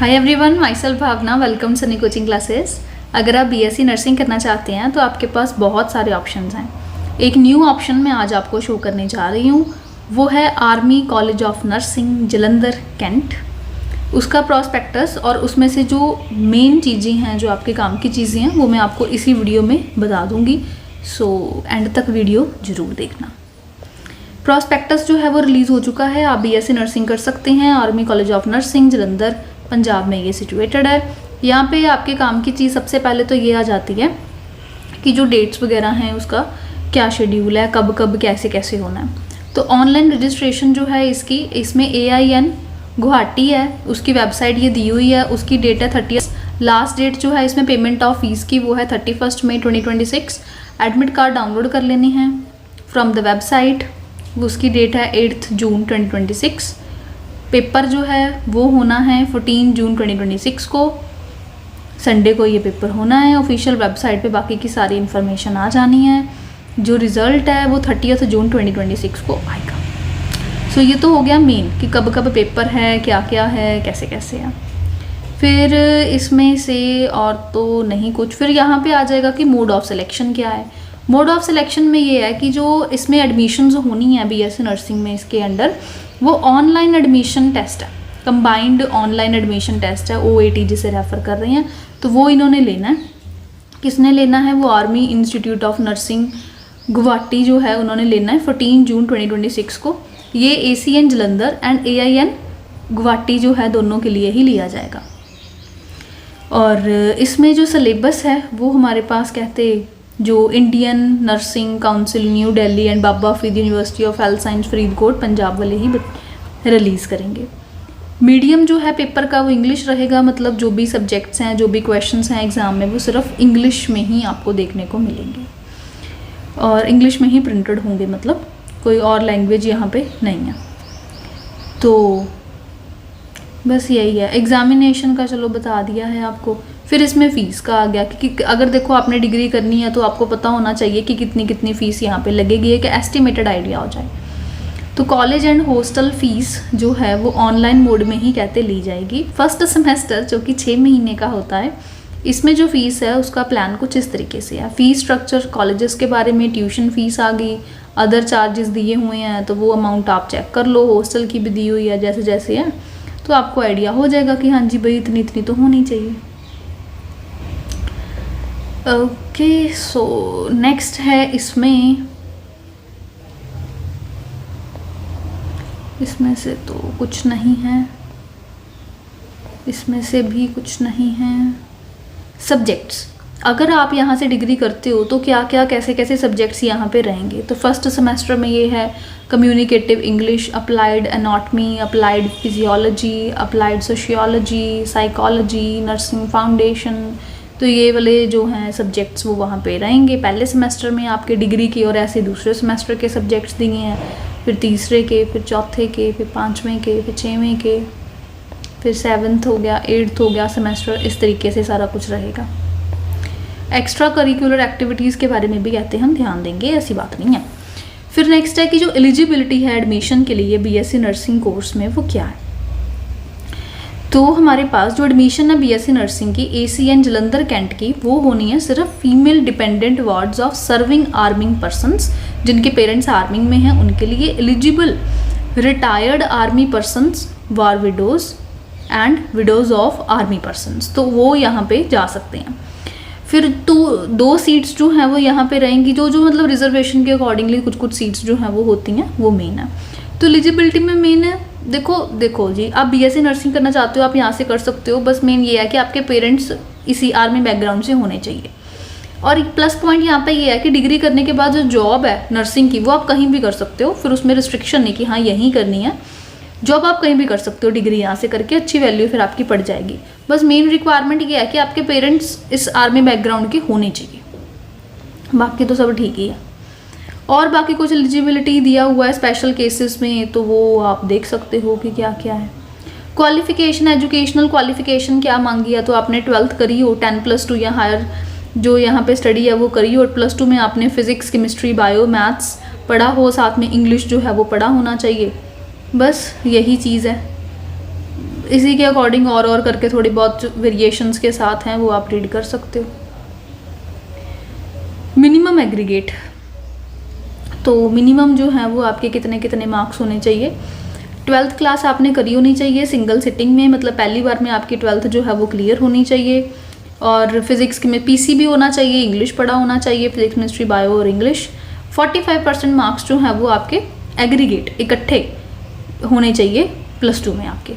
Hi everyone, my self Bhavna. Welcome Sunny coaching classes. अगर आप BSc nursing करना चाहते हैं तो आपके पास बहुत सारे ऑप्शंस हैं। एक न्यू ऑप्शन मैं आज आपको शो करने जा रही हूँ, वो है army college of nursing Jalandhar cantt. उसका प्रॉस्पेक्टस और उसमें से जो मेन चीज़ें हैं, जो आपके काम की चीज़ें हैं, वो मैं आपको इसी वीडियो में बता दूँगी। सो एंड तक वीडियो ज़रूर देखना। प्रॉस्पेक्टस जो है वो रिलीज़ हो चुका है। आप बीएससी नर्सिंग कर सकते हैं। Army college of nursing Jalandhar Punjab में ये सिचुएटेड है। यहाँ पे आपके काम की चीज़ सबसे पहले तो ये आ जाती है कि जो डेट्स वगैरह हैं उसका क्या शेड्यूल है, कब कब कैसे कैसे होना है। तो ऑनलाइन रजिस्ट्रेशन जो है इसमें AIN गुवाहाटी है, उसकी वेबसाइट ये दी हुई है। उसकी डेट है 30। लास्ट डेट जो है इसमें पेमेंट ऑफ फीस की वो है 31 मई 2026। एडमिट कार्ड डाउनलोड कर लेने हैं फ्रॉम द वेबसाइट। उसकी डेट है 8 जून 2026। पेपर जो है वो होना है 14 जून 2026 को, संडे को ये पेपर होना है। ऑफिशियल वेबसाइट पे बाकी की सारी इन्फॉर्मेशन आ जानी है। जो रिज़ल्ट है वो 30 जून 2026 को आएगा। सो ये तो हो गया मेन कि कब कब पेपर है, क्या क्या है, कैसे कैसे है। फिर इसमें से और तो नहीं कुछ। फिर यहाँ पे आ जाएगा कि मोड ऑफ सिलेक्शन क्या है। मोड ऑफ सिलेक्शन में ये है कि जो इसमें एडमिशन होनी है बीएससी नर्सिंग में, इसके अंडर वो ऑनलाइन एडमिशन टेस्ट है, कंबाइंड ऑनलाइन एडमिशन टेस्ट है, OAT जिसे रेफ़र कर रहे हैं। तो वो इन्होंने लेना है। किसने लेना है? वो army institute of nursing Guwahati जो है उन्होंने लेना है 14 जून 2026 को। ये ACN Jalandhar and AIN Guwahati जो है दोनों के लिए ही लिया जाएगा। और इसमें जो सिलेबस है वो हमारे पास कहते जो Indian nursing council new Delhi and Baba Farid university of health science Faridkot Punjab वाले ही रिलीज़ करेंगे। मीडियम जो है पेपर का वो इंग्लिश रहेगा। मतलब जो भी सब्जेक्ट्स हैं, जो भी क्वेश्चंस हैं एग्ज़ाम में, वो सिर्फ इंग्लिश में ही आपको देखने को मिलेंगे और इंग्लिश में ही प्रिंटेड होंगे। मतलब कोई और लैंग्वेज यहाँ पे नहीं है। तो बस यही है। एग्ज़ामिनेशन का चलो बता दिया है आपको। फिर इसमें फ़ीस का आ गया कि अगर देखो आपने डिग्री करनी है तो आपको पता होना चाहिए कि कितनी कितनी फ़ीस यहाँ पे लगेगी, एक एस्टिमेटेड आइडिया हो जाए। तो कॉलेज एंड हॉस्टल फ़ीस जो है वो ऑनलाइन मोड में ही कहते ली जाएगी। फर्स्ट सेमेस्टर जो कि 6 महीने का होता है, इसमें जो फ़ीस है उसका प्लान कुछ इस तरीके से है। फ़ीस स्ट्रक्चर कॉलेजेस के बारे में, ट्यूशन फ़ीस आ गई, अदर चार्जेस दिए हुए हैं तो वो अमाउंट आप चेक कर लो। हॉस्टल की भी दी हुई है, जैसे जैसे है तो आपको आइडिया हो जाएगा कि हाँ जी भाई इतनी इतनी तो होनी चाहिए। ओके, सो नेक्स्ट है इसमें से तो कुछ नहीं है, इसमें से भी कुछ नहीं है। सब्जेक्ट्स, अगर आप यहाँ से डिग्री करते हो तो क्या क्या कैसे कैसे सब्जेक्ट्स यहाँ पे रहेंगे। तो फर्स्ट सेमेस्टर में ये है communicative English, applied anatomy, applied physiology, applied sociology, psychology, nursing foundation. तो ये वाले जो हैं सब्जेक्ट्स वो वहाँ पे रहेंगे पहले सेमेस्टर में आपके डिग्री की। और ऐसे दूसरे सेमेस्टर के सब्जेक्ट्स दिए हैं, फिर तीसरे के, फिर चौथे के, फिर 5वें के, फिर 6वें के, फिर 7th हो गया, 8th हो गया सेमेस्टर। इस तरीके से सारा कुछ रहेगा। एक्स्ट्रा करिकुलर एक्टिविटीज़ के बारे में भी कहते हैं हम ध्यान देंगे, ऐसी बात नहीं है। फिर नेक्स्ट है कि जो एलिजिबिलिटी है एडमिशन के लिए बीएससी नर्सिंग कोर्स में वो क्या है। तो हमारे पास जो एडमिशन है बीएससी नर्सिंग की ACN जलंधर कैंट की, वो होनी है सिर्फ female dependent wards of serving arming persons, जिनके पेरेंट्स आर्मिंग में हैं उनके लिए। Eligible retired army persons, war widows and widows of army persons, तो वो यहाँ पे जा सकते हैं। फिर तो 2 सीट्स जो हैं वो यहाँ पे रहेंगी, जो मतलब रिजर्वेशन के अकॉर्डिंगली कुछ कुछ सीट्स जो हैं वो होती हैं, वो मेन है। तो एलिजिबिलिटी में मेन है, देखो जी, आप बीएससी नर्सिंग करना चाहते हो आप यहाँ से कर सकते हो। बस मेन ये है कि आपके पेरेंट्स इसी आर्मी बैकग्राउंड से होने चाहिए। और प्लस पॉइंट यहाँ पे ये है कि डिग्री करने के बाद जो जॉब है नर्सिंग की वो आप कहीं भी कर सकते हो। फिर उसमें रिस्ट्रिक्शन नहीं कि हाँ यहीं करनी है। जॉब आप कहीं भी कर सकते हो डिग्री यहाँ से करके, अच्छी वैल्यू फिर आपकी पड़ जाएगी। बस मेन रिक्वायरमेंट ये है कि आपके पेरेंट्स इस आर्मी बैकग्राउंड के होने चाहिए, बाकी तो सब ठीक ही है। और बाकी कुछ एलिजिबिलिटी दिया हुआ है स्पेशल केसेस में, तो वो आप देख सकते हो कि क्या क्या है। क्वालिफिकेशन, एजुकेशनल क्वालिफिकेशन क्या मांगी है, तो आपने 12th करी हो, 10+2 या हायर जो यहाँ पे स्टडी है वो करी हो। और +2 में आपने फिजिक्स, केमिस्ट्री, बायो, मैथ्स पढ़ा हो, साथ में इंग्लिश जो है वो पढ़ा होना चाहिए। बस यही चीज़ है। इसी के अकॉर्डिंग और करके थोड़ी बहुत वेरिएशंस के साथ हैं वो आप रीड कर सकते हो। मिनिमम एग्रीगेट, तो मिनिमम जो है वो आपके कितने कितने मार्क्स होने चाहिए। 12th क्लास आपने करी होनी चाहिए सिंगल सिटिंग में, मतलब पहली बार में आपकी 12th जो है वो क्लियर होनी चाहिए। और फिजिक्स में पीसी भी होना चाहिए, इंग्लिश पढ़ा होना चाहिए, फिजिक्स केमिस्ट्री बायो और इंग्लिश। 45% मार्क्स जो है वो आपके एग्रीगेट इकट्ठे होने चाहिए +2 में आपके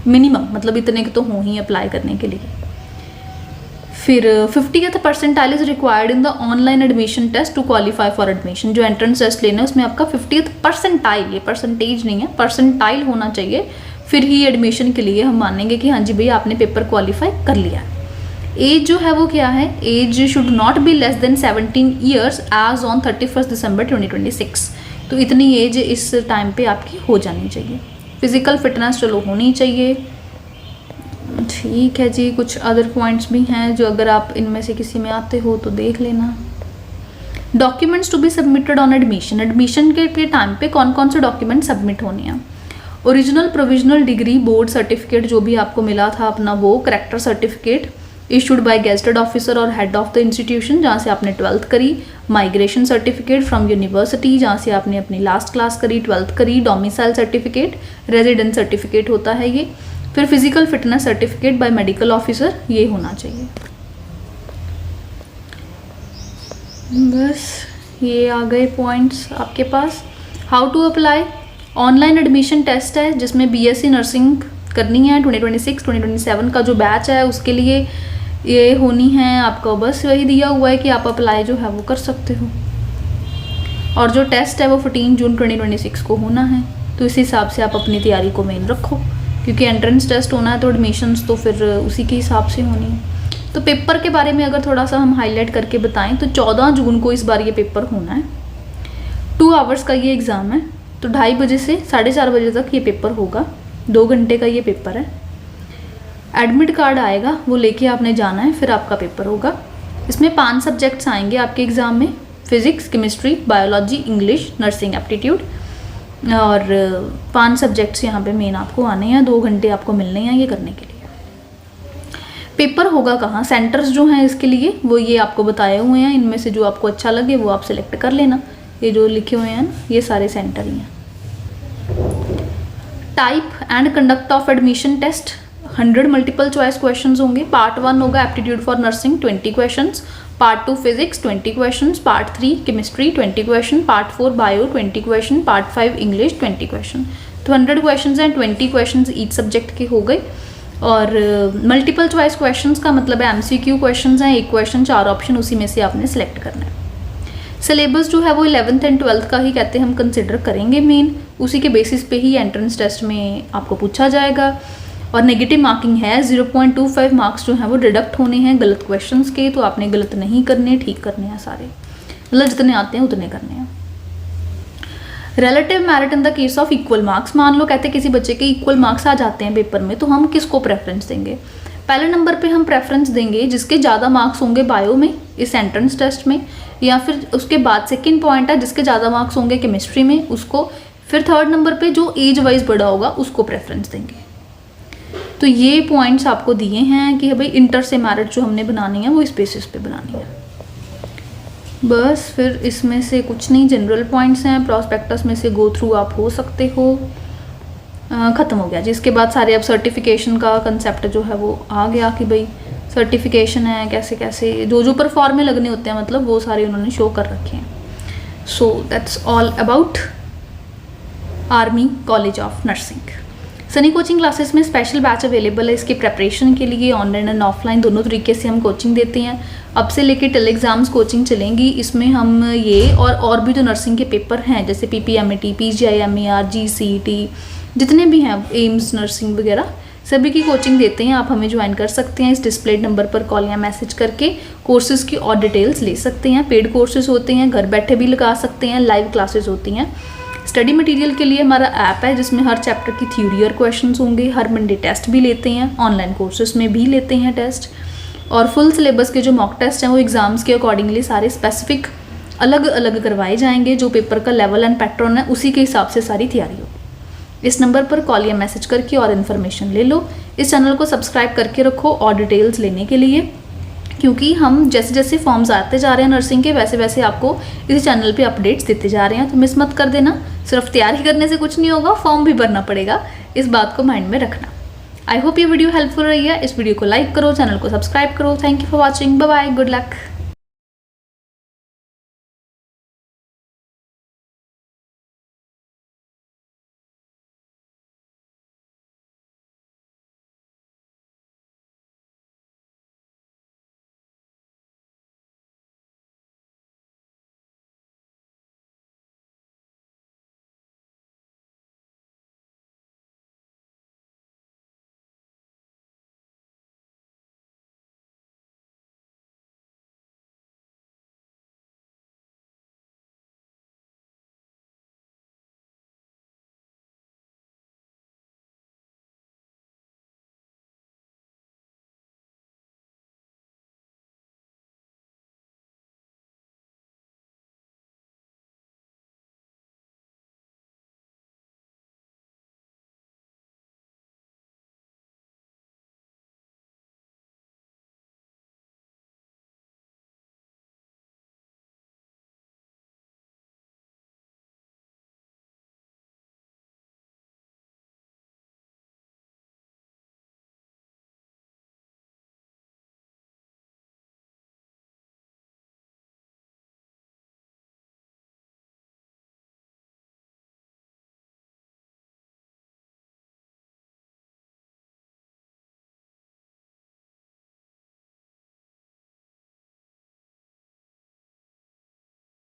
मिनिमम, मतलब इतने के तो हों ही अप्लाई करने के लिए। फिर 50th percentile is required in the online admission test to qualify for admission. जो एंट्रेंस टेस्ट लेना है उसमें आपका 50th परसेंटाइल, ये परसेंटेज नहीं है, परसेंटाइल होना चाहिए, फिर ही एडमिशन के लिए हम मानेंगे कि हाँ जी भैया आपने पेपर क्वालिफाई कर लिया। एज जो है वो क्या है, age should not be less than 17 years age on 31 December 2026। तो इतनी एज इस टाइम पे आपकी हो जानी चाहिए। फिजिकल फिटनेस चलो होनी चाहिए, ठीक है जी। कुछ अदर पॉइंट्स भी हैं जो अगर आप इनमें से किसी में आते हो तो देख लेना। Documents to be submitted on admission, admission के टाइम पे कौन कौन से डॉक्यूमेंट सबमिट होने हैं। Original provisional degree, board certificate जो भी आपको मिला था अपना वो, character certificate issued by gazetted officer और हेड ऑफ द इंस्टीट्यूशन जहाँ से आपने 12th करी, माइग्रेशन सर्टिफिकेट फ्रॉम यूनिवर्सिटी जहाँ से आपने अपनी लास्ट क्लास करी, 12th करी, डोमिसाइल सर्टिफिकेट, रेजिडेंस सर्टिफिकेट होता है ये, फिर physical fitness certificate by medical officer, ये होना चाहिए। बस ये आ गए पॉइंट्स आपके पास। How to apply, online admission test है जिसमें बीएससी नर्सिंग करनी है 2026-2027 का जो बैच है उसके लिए ये होनी है आपको। बस वही दिया हुआ है कि आप अप्लाई जो है वो कर सकते हो, और जो टेस्ट है वो 14 जून 2026 को होना है। तो इस हिसाब से आप अपनी तैयारी को मेन रखो, क्योंकि एंट्रेंस टेस्ट होना है तो एडमिशन्स तो फिर उसी के हिसाब से होनी है। तो पेपर के बारे में अगर थोड़ा सा हम हाईलाइट करके बताएं तो 14 जून को इस बार ये पेपर होना है। 2 आवर्स का ये एग्ज़ाम है, तो 2:30 बजे से 4:30 बजे तक ये पेपर होगा, 2 घंटे का ये पेपर है। एडमिट कार्ड आएगा, वो लेके आपने जाना है, फिर आपका पेपर होगा। इसमें 5 सब्जेक्ट्स आएंगे आपके एग्ज़ाम में, physics, chemistry, biology, English, nursing aptitude, और 5 सब्जेक्ट्स यहाँ पे मेन आपको आने हैं। 2 घंटे आपको मिलने हैं ये करने के लिए। पेपर होगा कहाँ, सेंटर्स जो हैं इसके लिए वो ये आपको बताए हुए हैं, इनमें से जो आपको अच्छा लगे वो आप सिलेक्ट कर लेना। ये जो लिखे हुए हैं ना ये सारे सेंटर ही हैं। Type and conduct of admission test, 100 multiple choice questions होंगे। पार्ट 1 होगा aptitude for nursing 20 questions, part 2 physics 20 questions, part 3 chemistry 20 question, part 4 bio 20 question, part 5 English 20 question. तो 100 क्वेश्चंस हैं, 20 क्वेश्चंस ईच सब्जेक्ट के हो गए। और मल्टीपल चॉइस क्वेश्चंस का मतलब है MCQ क्वेश्चंस हैं, 1 क्वेश्चन 4 ऑप्शन, उसी में से आपने सेलेक्ट करना है। सिलेबस जो है वो 11th एंड 12th का ही कहते हैं हम कंसिडर करेंगे मेन, उसी के बेसिस पे ही एंट्रेंस टेस्ट में आपको पूछा जाएगा। और नेगेटिव मार्किंग है, 0.25 मार्क्स जो हैं वो डिडक्ट होने हैं गलत क्वेश्चंस के, तो आपने गलत नहीं करने, ठीक करने हैं सारे, मतलब जितने आते हैं उतने करने हैं। Relative merit in the case of equal marks, मान लो कहते हैं किसी बच्चे के इक्वल मार्क्स आ जाते हैं पेपर में, तो हम किसको प्रेफरेंस देंगे। पहले नंबर पे हम प्रेफरेंस देंगे जिसके ज़्यादा मार्क्स होंगे बायो में इस एंट्रेंस टेस्ट में, या फिर उसके बाद सेकंड पॉइंट है जिसके ज़्यादा मार्क्स होंगे केमिस्ट्री में उसको, फिर थर्ड नंबर पे जो एज वाइज बड़ा होगा उसको प्रेफरेंस देंगे। तो ये पॉइंट्स आपको दिए हैं कि भाई इंटर से मेरिट जो हमने बनानी है वो इस बेसिस पे बनानी है। बस फिर इसमें से कुछ नहीं, जनरल पॉइंट्स हैं, प्रॉस्पेक्टस में से गो थ्रू आप हो सकते हो। ख़त्म हो गया जिसके बाद सारे अब सर्टिफिकेशन का कंसेप्ट जो है वो आ गया कि भाई सर्टिफिकेशन है कैसे कैसे जो जो परफॉर्मे लगने होते हैं, मतलब वो सारे उन्होंने शो कर रखे हैं। So that's all about army college of nursing. Sunny coaching classes में स्पेशल बैच अवेलेबल है, इसकी प्रेपरेशन के लिए ऑनलाइन एंड ऑफलाइन दोनों तरीके से हम कोचिंग देते हैं। अब से लेके टिल एग्ज़ाम्स कोचिंग चलेंगी, इसमें हम ये और भी जो नर्सिंग के पेपर हैं जैसे PPMAT, PGI MER, GCET जितने भी हैं, एम्स नर्सिंग वगैरह सभी की कोचिंग देते हैं। आप हमें ज्वाइन कर सकते हैं, इस डिस्प्लेड नंबर पर कॉल या मैसेज करके कोर्सेज की और डिटेल्स ले सकते हैं। पेड कोर्सेज होते हैं, घर बैठे भी लगा सकते हैं, लाइव क्लासेज होती हैं। स्टडी मटेरियल के लिए हमारा ऐप है जिसमें हर चैप्टर की थ्योरी और क्वेश्चंस होंगे। हर मंडे टेस्ट भी लेते हैं, ऑनलाइन कोर्सेज में भी लेते हैं टेस्ट, और फुल सिलेबस के जो मॉक टेस्ट हैं वो एग्ज़ाम्स के अकॉर्डिंगली सारे स्पेसिफिक अलग अलग करवाए जाएंगे। जो पेपर का लेवल एंड पैटर्न है उसी के हिसाब से सारी तैयारी होगी। इस नंबर पर कॉल या मैसेज करके और इन्फॉर्मेशन ले लो। इस चैनल को सब्सक्राइब करके रखो और डिटेल्स लेने के लिए, क्योंकि हम जैसे जैसे फॉर्म्स आते जा रहे हैं नर्सिंग के, वैसे वैसे आपको इसी चैनल पे अपडेट्स देते जा रहे हैं, तो मिस मत कर देना। सिर्फ तैयारी करने से कुछ नहीं होगा, फॉर्म भी भरना पड़ेगा, इस बात को माइंड में रखना। आई होप ये वीडियो हेल्पफुल रही है। इस वीडियो को लाइक करो, चैनल को सब्सक्राइब करो। Thank you for watching, bye bye, good luck.